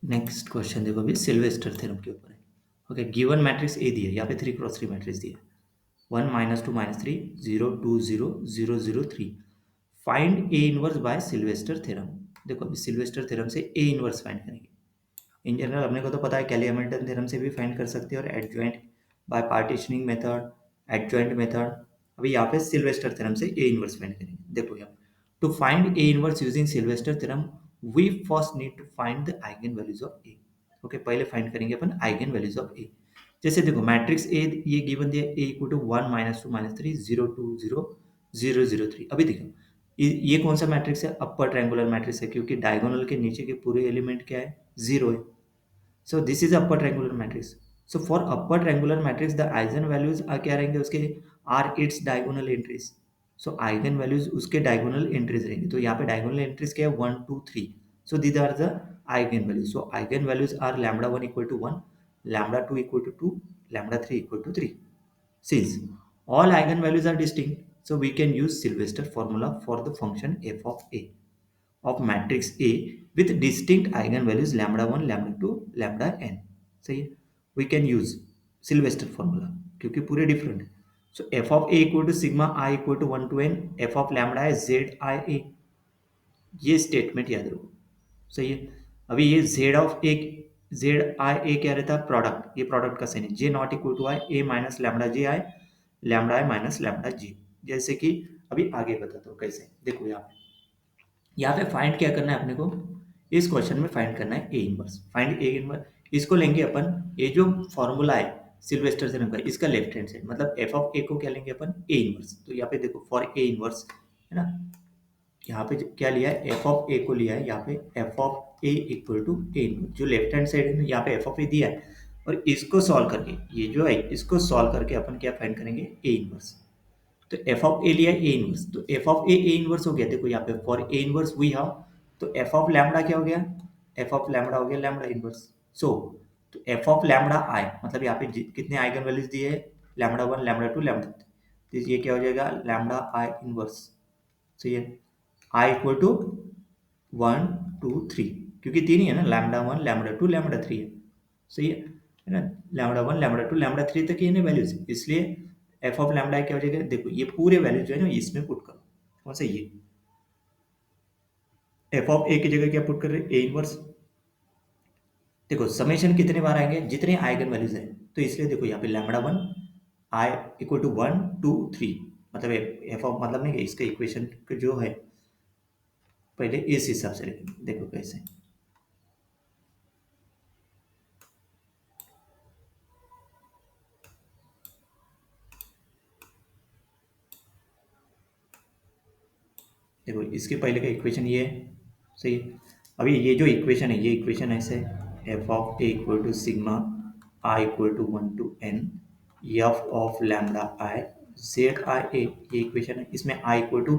Next question देखो अभी Sylvester theorem के ऊपर है। ओके, गिवन मैट्रिक्स ए दी है, यहाँ पे 3 क्रॉस 3 मैट्रिक्स दी है। 1 -2 -3 0 2 0 0 0 3 find A inverse by Sylvester theorem. देखो अभी सिल्वेस्टर थ्योरम से ए इनवर्स फाइंड करेंगे। इन जनरल अपने को तो पता है कैली हैमिल्टन थ्योरम से भी फाइंड कर सकते हैं और adjoint by partitioning method, adjoint method. अभी यहाँ पे सिल्वेस्टर थ्योरम से ए इनवर्स फाइंड करेंगे। देखो यहाँ to find A inverse using Sylvester theorem we first need to find the eigen values of A. Okay, पहले फाइंड करेंगे अपन आइगन वैल्यूज ऑफ ए। जैसे देखो मैट्रिक्स ए ये गिवन दिया ए इक्वल टू 1 -2 -3 0 2 0 0 0 3। अभी देखो ये कौन सा मैट्रिक्स है? अपर ट्रायंगुलर मैट्रिक्स है, क्योंकि डायगोनल के नीचे के पूरे एलिमेंट क्या है? जीरो है। So this is upper triangular matrix. So for upper triangular matrix the eigen values क्या रहेंगे उसके? are its diagonal entries. So eigen values उसके diagonal entries रहेंगे। तो यहाँ पे diagonal entries क्या है? 1 2 3. So these are the eigen values. So eigen values are lambda 1 equal to 1, lambda 2 equal to 2, lambda 3 equal to 3. Since all eigen values are distinct, so we can use Sylvester formula for the function f of a of matrix A with distinct eigenvalues lambda 1, lambda 2, lambda n। सही है, we can use Sylvester formula क्योंकि पूरे different है। So f of a equal to sigma i equal to 1 to n f of lambda है z i a। ये statement याद रखो। सही है। अभी ये जेड आई ए क्या रहता है? प्रोडक्ट। ये प्रोडक्ट का साइन है। J not equal to I A minus lambda J I, lambda I minus lambda J. जैसे कि अभी आगे बताता हूँ कैसे। देखो यहाँ पे फाइंड क्या करना है अपने को? इस क्वेश्चन में फाइंड करना है A inverse. Find A inverse इसको लेंगे अपन, ये जो फॉर्मूला है सिल्वेस्टर थ्योरम का, इसका लेफ्ट हैंड साइड मतलब एफ ऑफ ए को क्या लेंगे अपन? ए इनवर्स। तो यहाँ पे देखो फॉर ए इनवर्स है ना, यहाँ पे क्या लिया है? एफ ऑफ ए को लिया है। यहाँ पे F of A equal to A inverse, जो लेफ्ट हैंड साइड है ना, यहाँ पे एफ ऑफ ए दिया है और इसको सॉल्व करके, ये जो है इसको सॉल्व करके अपन क्या फाइंड करेंगे? A inverse. तो एफ ऑफ ए लिया ए इनवर्स, तो एफ ऑफ ए इनवर्स हो गया। देखो यहाँ पे for A inverse we have, तो एफ ऑफ लैम्बडा क्या हो गया? एफ ऑफ लैम्बडा हो गया लैम्बडा इनवर्स। सो तो एफ ऑफ लैम्बडा आई मतलब यहाँ पे कितने आइगन वैल्यूज दिए हैं? Lambda 1, lambda 2, lambda 3। तो ये क्या हो जाएगा? लैम्बडा आई इनवर्स। सही है। आई इक्वल टू 1 2 3, क्योंकि तीन ही है ना, लैम्बडा 1, लैम्बडा 2, लैम्बडा 3 है। सही है ना, लैम्बडा 1, लैम्बडा 2, लैम्बडा 3 तक ये ना वैल्यूज, इसलिए एफ ऑफ लैम्बडा क्या हो जाएगा? देखो ये पूरे वैल्यूज जो है ना इसमें पुट करो। कौन सा? ये एफ ऑफ ए की जगह क्या पुट कर रहे हैं? A inverse. देखो समेशन कितने बार आएंगे? जितने आइगन वैल्यूज हैं। तो इसलिए देखो यहाँ पे लैम्बडा 1 आई इक्वल टू 1 2 3, मतलब एफ ऑफ मतलब नहीं, इसका इक्वेशन जो है पहले इस हिसाब से लिखेंगे। देखो कैसे। देखो इसके पहले का इक्वेशन ये है। सही है। अभी ये जो इक्वेशन है, ये इक्वेशन ऐसे F of A equal to sigma I equal to 1 to n F of lambda I Z I A, ये इक्वेशन है। इसमें आई इक्वल टू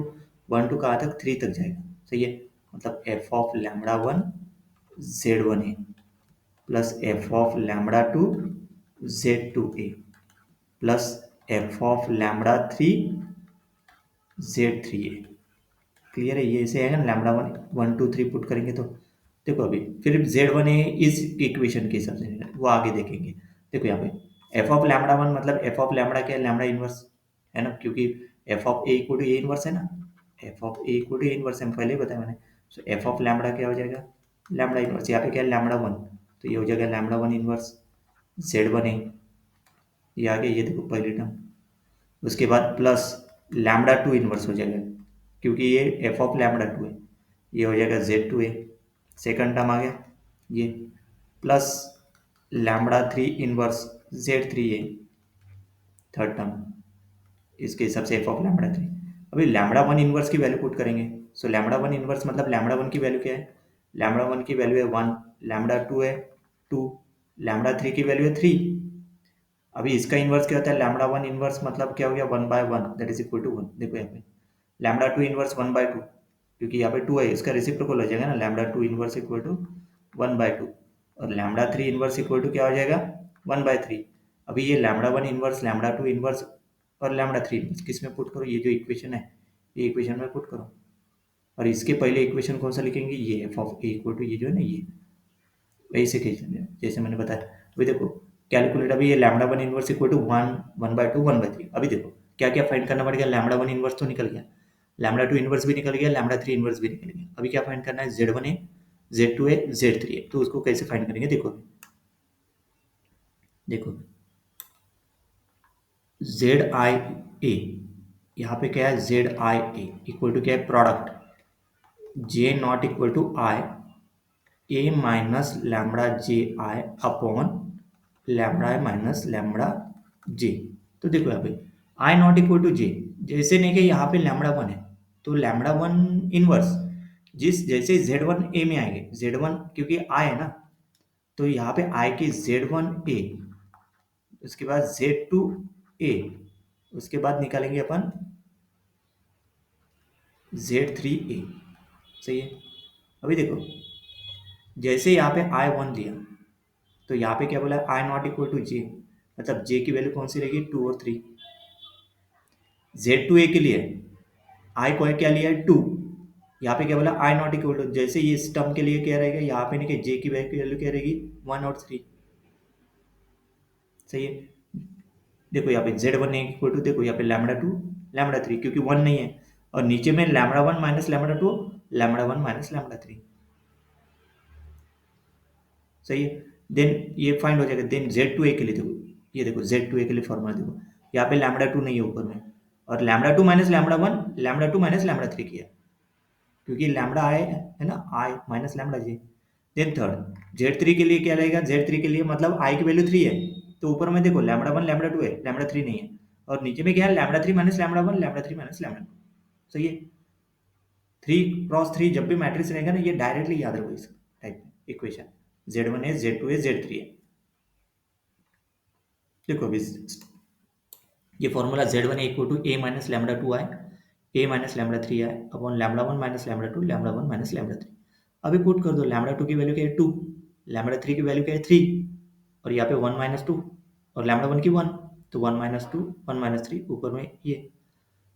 1 to कहाँ तक? 3 तक जाएगा। सही है। मतलब F of lambda 1 Z 1 A plus F of lambda 2 Z 2 A plus F of lambda 3 Z 3 A. Clear है? ये ऐसे आएगा ना, लैम्बडा 1 1 2 3 पुट करेंगे तो देखो अभी फिर जेड 1 है इस इक्वेशन के हिसाब से, वो आगे देखेंगे। देखो यहाँ पे एफ ऑफ लैम्बडा 1 मतलब एफ ऑफ लैम्बडा क्या है? लैम्बडा इनवर्स है ना, क्योंकि F of A equal to A inverse है ना। F of A equal to A inverse है, पहले ही बताया मैंने। सो एफ ऑफ लैम्बडा क्या हो जाएगा? Lambda inverse. यहाँ पे क्या है? लैम्बडा 1, तो ये हो जाएगा लैम्बडा 1 इनवर्स जेड 1 है। ये आगे ये देखो पहली टर्म, उसके बाद प्लस लैम्बडा 2 इनवर्स हो जाएगा, क्योंकि ये एफ ऑफ लैम्बडा 2 है। ये हो जाएगा जेड 2 ए। सेकंड टर्म आ गया ये, प्लस लैम्बडा 3 इनवर्स जेड 3 ए। थर्ड टर्म इसके हिसाब से एफ ऑफ लैम्बडा 3। अभी लैम्बडा 1 इनवर्स की वैल्यू पुट करेंगे। सो लैम्बडा 1 इनवर्स मतलब लैम्बडा 1 की वैल्यू क्या है? लैम्बडा 1 की वैल्यू है 1, लैम्बडा 2 है 2, लैम्बडा 3 की वैल्यू है 3। अभी इसका इनवर्स क्या होता है? लैम्बडा 1 इनवर्स मतलब क्या हो गया? 1/1 दैट इज इक्वल टू 1। देखो यहाँ पे लैम्बडा 2 इनवर्स 1/2, क्योंकि यहाँ पे 2 है, इसका रेसिप्रोकल हो जाएगा ना, लैम्बडा 2 इनवर्स इक्वल टू 1/2। और लैम्बडा 3 इनवर्स इक्वल टू क्या हो जाएगा? 1/3। अभी ये लैम्बडा 1 इनवर्स, लैम्बडा 2 इनवर्स और लैम्बडा 3 इनवर्स किस में पुट करो? ये जो इक्वेशन है ये इक्वेशन में पुट करो। और इसके पहले इक्वेशन कौन सा लिखेंगे? ये F of A equal to ये जो है ना, ये वैसे खींच लेंगे जैसे मैंने बताया। अभी देखो कैलकुलेट, अभी ये lambda one inverse equal to 1/2 1/3। अभी देखो क्या क्या फाइंड करना पड़ेगा। लैम्डा वन इनवर्स तो निकल गया, लैम्डा टू इनवर्स भी निकल गया, लैम्डा थ्री इनवर्स भी निकल गया। अभी क्या फाइंड करना है, Z1 है, Z2 है, Z3 है। तो उसको कैसे फाइंड करेंगे, देखो देखो जेड आई ए, यहाँ पे क्या है, Z I A equal to क्या है, product J not equal to I A minus lambda J I upon lambda I minus lambda J. तो देखो यहाँ पे I not equal to J, जैसे नहीं कि यहाँ पे लैम्बडा वन है तो लैम्बडा वन इनवर्स, जिस जैसे जेड वन ए में आएंगे, जेड वन क्योंकि आई है ना, तो यहाँ पे आई की जेड वन ए, उसके बाद जेड टू ए, उसके बाद निकालेंगे अपन Z3A। सही है। अभी देखो जैसे यहाँ पे आई वन दिया तो यहाँ पे क्या बोला, आई नॉट इक्वल टू जे, मतलब जे की वैल्यू कौन सी रहेगी, 2 और 3। Z2A के लिए आई को क्या लिया है, 2। यहाँ पे क्या बोला, आई नॉट इक्वल टू, जैसे ये इस टर्म के लिए क्या रहेगा, यहाँ पे नहीं कि जे की वैल्यू क्या रहेगी, 1 और 3। सही है। देखो यहाँ पे Z1 इक्वल टू, देखो यहाँ पे लैम्बडा टू लैम्बडा थ्री, क्योंकि वन नहीं है, और नीचे में lambda one minus lambda two, lambda one minus lambda three. सही है। देन ये फाइंड हो जाएगा। देन Z2A के लिए देखो, ये देखो Z2A के लिए फॉर्मूला देखो, यहाँ पे लैम्बडा टू नहीं है ऊपर में, और lambda to minus lambda one, lambda to minus lambda three किया, क्योंकि लैम्बडा आई है ना, आई माइनस लैम्बडा जी। देन थर्ड Z3 के लिए क्या रहेगा, Z3 के लिए मतलब आई की वैल्यू थ्री है, तो ऊपर में देखो लैम्बडा वन लैम्बडा टू है, लैम्बडा थ्री नहीं है, और नीचे में क्या है, lambda three minus lambda one, lambda three minus lambda to. सही है। 3 क्रॉस 3 जब भी मैट्रिक्स रहेगा ना, ये डायरेक्टली याद रखो इस टाइप में इक्वेशन, Z1 है, Z2 है, Z3 है। देखो अभी ये formula Z1 equal to A minus lambda two I, A minus lambda three I upon lambda one minus lambda two, lambda one minus lambda three. अभी पुट कर दो, लैम्बडा टू की वैल्यू क्या है, टू, लैम्बडा थ्री की value क्या है, three, और यहाँ पे वन माइनस टू, और लैम्बडा वन की वन, तो one minus two one minus three, ऊपर में ये,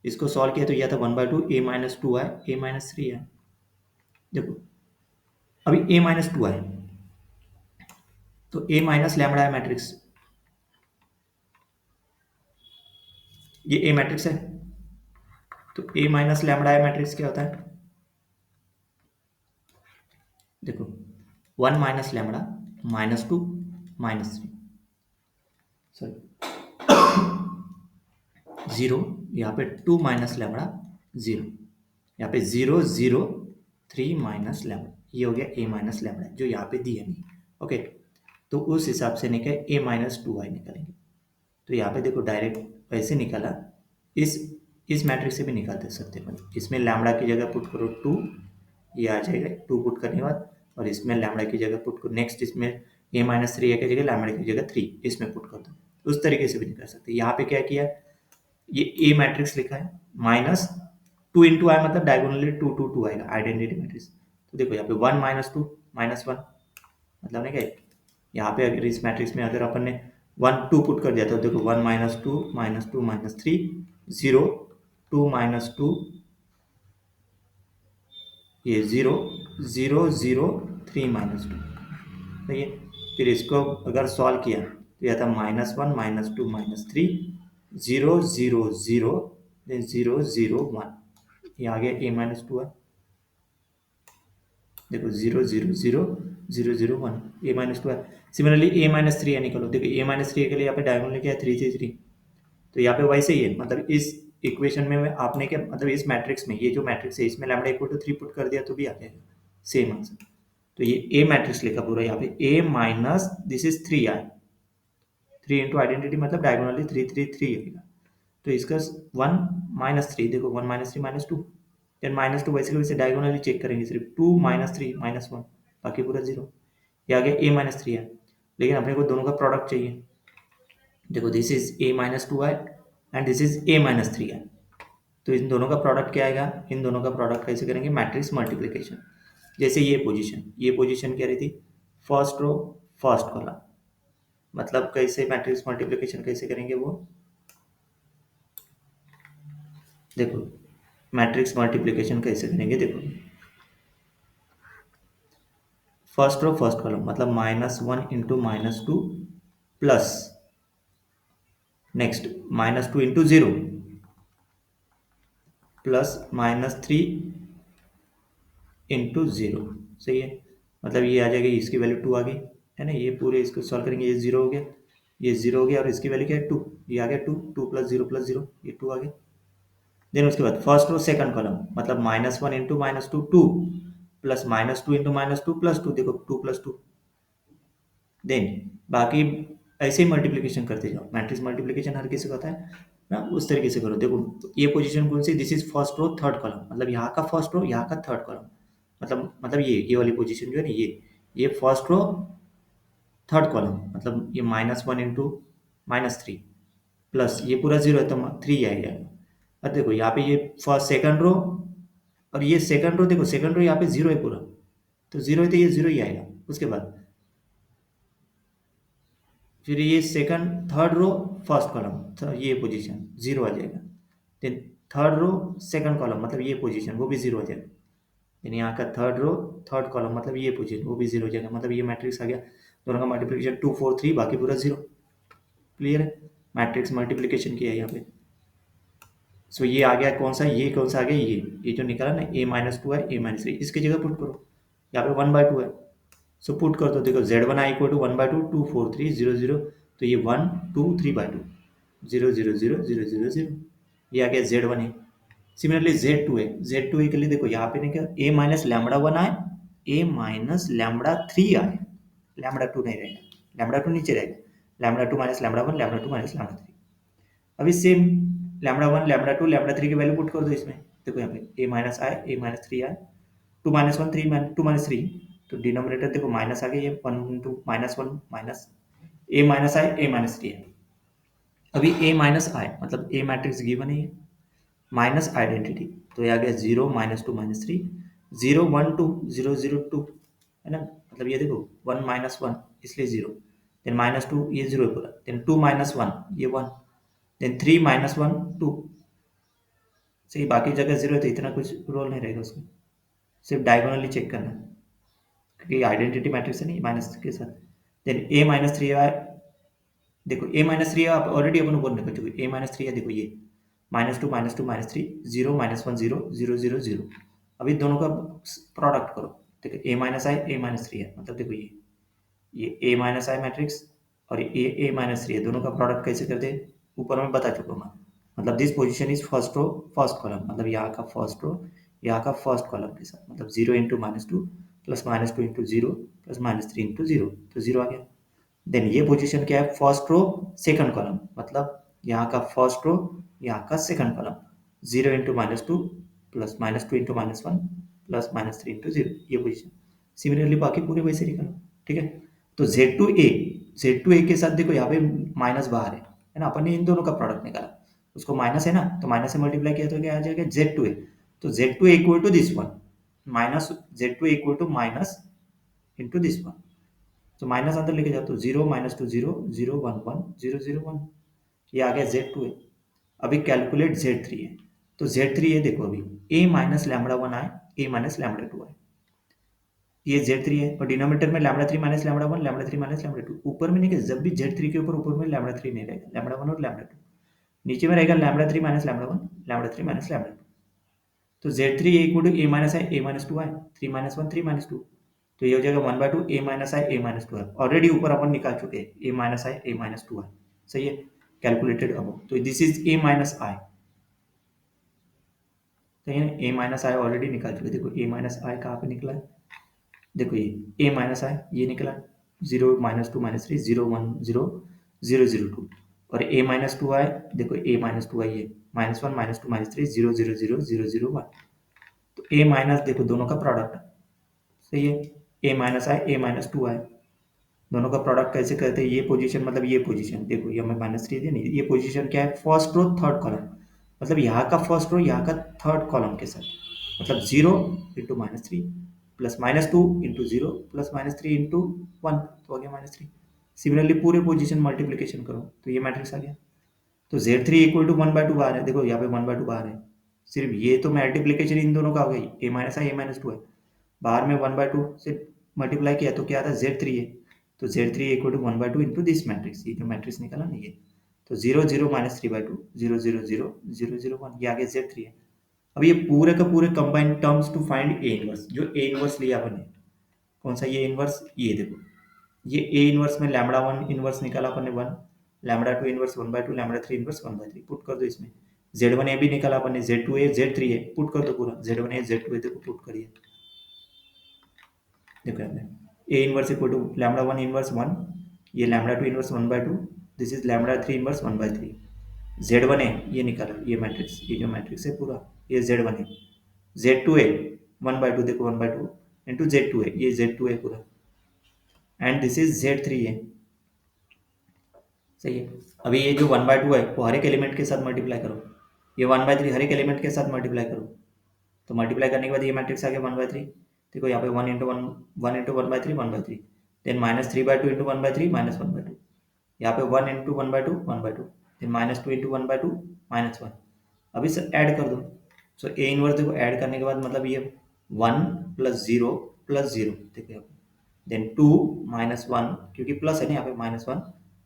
इसको सॉल्व किया तो यह था 1/2 ए minus two I, A minus three है। देखो अभी ए माइनस टू आई, तो ए माइनस लैम्बडा है मैट्रिक्स, ये ए मैट्रिक्स है, तो ए माइनस लैम्बडा है मैट्रिक्स क्या होता है, देखो one minus lambda minus two minus three, sorry zero, यहाँ पे टू माइनस लैम्बडा जीरो, यहाँ पे zero zero three minus lambda, ये हो गया ए माइनस लैम्बडा जो यहाँ पे दिया नहीं। ओके, तो उस हिसाब से निकले ए माइनस टू आई निकालेंगे। तो यहाँ पे देखो डायरेक्ट वैसे निकाला, इस इस मैट्रिक्स से भी निकाल दे सकते हैं। इसमें लैम्बडा की जगह पुट करो टू, ये आ जाएगा टू पुट करने के बाद, और इसमें लैम्बडा की जगह पुट करो, नेक्स्ट इसमें ए माइनस थ्री की जगह लैम्बडा की जगह थ्री इसमें पुट कर दो। उस तरीके से भी निकाल सकते हैं। यहाँ पे क्या किया, ये ए मैट्रिक्स लिखा है, माइनस टू इंटू आई मतलब डायगोनली टू टू टू आएगा, आइडेंटिटी मैट्रिक्स। तो देखो यहाँ पे one minus two minus one, मतलब नहीं क्या, यहाँ पे अगर इस मैट्रिक्स में अगर अपन ने वन टू पुट कर दिया तो देखो one minus two minus three, zero, two minus two, ये zero, zero zero three minus two. सही है। फिर इसको अगर सॉल्व किया तो यह था minus one minus two minus three, zero zero zero, then zero zero one, ये आ गया ए माइनस टू है। देखो zero zero zero zero zero one, A minus two है। सिमिलरली ए माइनस थ्री है निकलो, देखो ए माइनस थ्री के लिए यहाँ पे डायगोनल क्या है, थ्री थ्री थ्री, तो यहाँ पे वैसे ही है, मतलब इस इक्वेशन में आपने क्या, मतलब इस मैट्रिक्स में, ये जो मैट्रिक्स है इसमें lambda equal to three put कर दिया तो भी आ जाएगा सेम आंसर। तो ये ए मैट्रिक्स लिखा पूरा यहाँ पे, A minus this is three I, three into identity मतलब डायगोनली थ्री थ्री थ्री आएगा, तो इसका वन माइनस थ्री, देखो one minus three minus two, then minus two वैसे के वैसे डायगोनली चेक करेंगे, सिर्फ two minus three minus one, बाकी पूरा जीरो। ये आ गया ए माइनस थ्री है, लेकिन अपने को दोनों का प्रोडक्ट चाहिए। देखो this is A minus two I and this is A minus three I, तो इन दोनों का प्रोडक्ट क्या आएगा, इन दोनों का प्रोडक्ट कैसे करेंगे, मैट्रिक्स मल्टीप्लिकेशन। जैसे ये पोजीशन क्या रही थी, फर्स्ट रो फर्स्ट कॉलम, मतलब कैसे मैट्रिक्स मल्टीप्लिकेशन कैसे करेंगे वो, देखो मैट्रिक्स मल्टीप्लिकेशन कैसे करेंगे, देखो फर्स्ट रो फर्स्ट कॉलम मतलब -1 into -2 plus next -2 into 0 plus -3 into 0। सही है, मतलब ये आ जाएगा, इसकी वैल्यू 2 आ गई है ना। ये पूरे इसको सॉल्व करेंगे, ये 0 हो गया, ये 0 हो गया, और इसकी वैल्यू क्या है 2, ये आ गया 2, 2 प्लस 0 ये 2 आ गया। देन उसके बाद फर्स्ट रो सेकंड कॉलम मतलब -1 इंटू -2 2 प्लस -2 इंटू -2 प्लस 2, देखो 2 प्लस 2। देन बाकी ऐसे ही मल्टीप्लिकेशन करते जाओ, मैट्रिक्स मल्टीप्लिकेशन हर किसी को आता है ना, उस तरीके से करो। देखो ये पोजीशन कौन सी, this is first row third column, मतलब यहाँ का फर्स्ट रो यहाँ का थर्ड कॉलम, मतलब ये वाली पोजीशन जो है ना, ये फर्स्ट रो थर्ड कॉलम, मतलब ये -1 इंटू -3 प्लस ये पूरा 0 है तो 3 आएगा। अब देखो यहाँ पे ये फर्स्ट सेकंड रो, और ये सेकंड रो, देखो सेकंड रो यहाँ पे 0 है पूरा, तो 0 है तो ये 0 ही आएगा। उसके बाद फिर ये second third row first column, तो ये पोजीशन 0 आ जाएगा। Then third row second column मतलब ये पोजीशन, वो भी 0 आ जाएगा। देन यहाँ का थर्ड रो थर्ड कॉलम मतलब ये पोजीशन, वो भी 0 हो जाएगा, मतलब ये मैट्रिक्स आ गया। दोनों का मल्टीप्लिकेशन 2 4 3, बाकी पूरा 0। क्लियर है, मैट्रिक्स मल्टीप्लिकेशन किया है यहाँ पे। सो ये आ गया कौन सा, ये कौन सा आ गया, ये जो निकला ना A-2 है, A-3 इसकी जगह पुट करो, यहाँ पे 1/2 है। सो पुट कर दो, देखो Z1 i इक्वल टू 1/2 2 4 3 0 0, तो ये 1 2 3/2 0 0 0 0 0 0, ये आ गया Z1 है। सिमिलरली Z2 है, Z2 के लिए देखो यहाँ पे नहीं क्या, A माइनस लैमडा 1 आए, A माइनस लैमडा 3 आए, लैमडा 2 नहीं रहेगा, लैमडा 2 नीचे रहेगा, lambda 2 minus lambda 1, lambda 2 minus lambda 3। अभी सेम लैमडा 1 लैमडा 2 लैमडा 3 की वैल्यू पुट कर दो इसमें, देखो यहाँ पे A माइनस आए, A माइनस 3 आए, 2 माइनस 1 3 2 माइनस 3, तो डिनोमिनेटर देखो माइनस आ गया, ये 1 इंटू -1 माइनस A माइनस आए, A माइनस 3 है। अभी A माइनस आए मतलब A मैट्रिक्स गिवन है, माइनस आइडेंटिटी, तो ये आ गया 0 -2 -3 0 1 2 0 0 2 है ना, मतलब ये देखो 1 -1 इसलिए 0, देन -2 ये 0 है पूरा, देन 2 -1 ये 1, देन 3 -1 2। सही, बाकी जगह 0 है तो इतना कुछ रोल नहीं रहेगा उसमें, सिर्फ डायगोनली चेक करना है, क्योंकि आइडेंटिटी मैट्रिक्स है नहीं माइनस के साथ। देन A-3 आए, देखो A-3 आप ऑलरेडी अपन ऊपर निकल चुके, A-3 है, देखो ये -2 -2 -3 0 -1 0 0 0 0। अभी दोनों का प्रोडक्ट करो, देखो A-3 है, मतलब देखो ये A-I मैट्रिक्स और ये A-3 है, दोनों का प्रोडक्ट कैसे करते हैं ऊपर में बता चुका हूँ मैं। मतलब this position is first row first column, मतलब यहाँ का फर्स्ट रो यहाँ का फर्स्ट कॉलम के साथ, मतलब 0 into -2 plus -2 into 0 plus -3 into 0, तो 0 आ गया। देन ये पोजीशन क्या है, फर्स्ट रो सेकंड कॉलम, मतलब यहाँ का फर्स्ट रो यहाँ का second column, 0 into -2 plus -2 into -1 plus -3 into 0, ये पोजीशन। सिमिलरली बाकी पूरे वैसे निकालो, ठीक है। तो Z2A के साथ देखो यहाँ पे माइनस बाहर है ना, अपन ने इन दोनों का प्रोडक्ट निकाला, उसको माइनस है ना, तो माइनस से मल्टीप्लाई किया तो क्या आ जाएगा Z2A, तो Z2A equal to this one minus Z2A equal to minus into this one, तो माइनस अंदर लेके जाओ तो 0 -2 0 0 1 1 0 0 1, ये आ गया Z2A। अभी कैलकुलेट Z3 है, तो Z3 है देखो अभी A माइनस लैमडा 1 आए, A माइनस लैमडा 2 आए, ये Z3 है, और डिनोमिनेटर में lambda 3 minus lambda 1 lambda 3 minus lambda 2, ऊपर में नहीं कि जब भी Z3 के ऊपर में लैमडा 3 नहीं रहेगा, लैमडा 1 और लैमडा 2, नीचे में रहेगा lambda 3 minus lambda 1 lambda 3 minus lambda 2, तो Z3 equal to A minus है A minus 2 I, 3 minus 1 3 minus 2, तो ये हो जाएगा 1/2 A माइनस है A माइनस 2 है, ऑलरेडी ऊपर अपन निकाल चुके हैं A माइनस है A माइनस 2 है, सही है, कैलकुलेटेड अब, तो this is A minus I, सही है, A माइनस I ऑलरेडी निकाल चुके, देखो A माइनस I कहाँ पे निकला है, देखो ये A माइनस I ये निकला 0 -2 -3 0 1 0 0 0 2, और A माइनस 2 आए, देखो A माइनस 2 आई है -1 -2 -3 0 0 0 0 0 1, तो A माइनस देखो दोनों का प्रोडक्ट, सही है, A माइनस आए A माइनस 2 आए, दोनों का प्रोडक्ट कैसे करते हैं, ये पोजीशन मतलब ये पोजीशन देखो, ये हमें -3 दी नहीं, ये पोजीशन क्या है, फर्स्ट रो थर्ड कॉलम, मतलब यहाँ का फर्स्ट रो यहाँ का थर्ड कॉलम के साथ, मतलब 0 into -3 plus -2 into 0 plus -3 into 1, तो आ गया -3। सिमिलरली पूरे पोजीशन मल्टीप्लीकेशन करो तो ये मैट्रिक्स आ गया, तो Z3 इक्वल टू 1/2 बाहर है, देखो यहाँ पे 1/2 बाहर है, सिर्फ ये तो मल्टीप्लीकेशन इन दोनों का हो गई, A माइनस है A माइनस 2 है, बाहर में 1/2 से मल्टीप्लाई किया तो क्या आता है Z3 है, तो Z3 equal to 1/2 into this matrix, ये जो मैट्रिक्स निकाला ना ये, तो 0 0 माइनस 3/2 0 0 0 0 0 1, ये आगे Z3 है। अब ये पूरे का पूरे combined terms to find A inverse, जो ए इनवर्स लिया अपन ने, कौन सा ये इनवर्स, ये देखो, ये ए इनवर्स में लैम्बडा 1 इनवर्स निकाला अपन ने 1, lambda 2 inverse 1/2, lambda 3 inverse 1/3, put कर दो इसमें। Z1 ए भी निकाला अपन ने, Z2 ए Z3 ए, पुट कर दो पूरा, Z1 ए Z2 ए देखो पुट करिए, देखो यहाँ पे A inverse equal to lambda 1 inverse 1, ये lambda 2 inverse 1/2, this is lambda 3 inverse 1/3। Z1 ए ये निकाला, ये मैट्रिक्स, ये जो मैट्रिक्स है पूरा, ये Z1 है। Z2 ए 1/2 देखो 1/2 इंटू Z2 ए, ये Z2 ए पूरा, एंड दिस इज Z3 ए, सही है। अभी ये जो 1/2 है वो हर एक एलिमेंट के साथ मल्टीप्लाई करो, ये 1/3 हर एक एलिमेंट के साथ मल्टीप्लाई करो, तो मल्टीप्लाई करने के बाद ये मैट्रिक्स आ गया 1/3, देखो यहाँ पे 1 into 1 1 into 1/3 1/3, then minus 3/2 into 1/3 minus 1/2, यहाँ पे 1 इंटू 1/2 1/2, देन माइनस 2 इंटू 1/2 -1। अब इसे ऐड कर दो, सो ए इनवर्स देखो ऐड करने के बाद मतलब ये 1 प्लस 0 प्लस 0, देखो यहाँ पे, देन 2 -1, क्योंकि प्लस है ना यहाँ पे,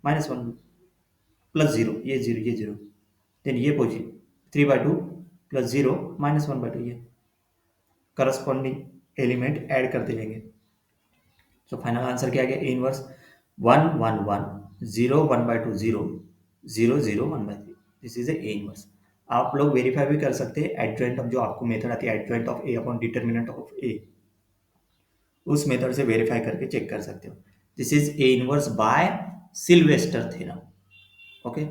-1 प्लस 0, ये 0 ये 0, देन ये पोजीशन 3/2 प्लस 0 -1/2, ये करस्पॉन्डिंग एलिमेंट ऐड करते जाएंगे। तो फाइनल आंसर क्या आ गया, A inverse 1 1 1 0 1/2 0 0 0 1/3, this is A inverse. आप लोग वेरीफाई भी कर सकते हैं एडजॉइंट ऑफ, जो आपको मेथड आती है adjoint of A upon determinant of A, उस मेथड से वेरीफाई करके चेक कर सकते हो। This is A inverse by Sylvester theorem, okay.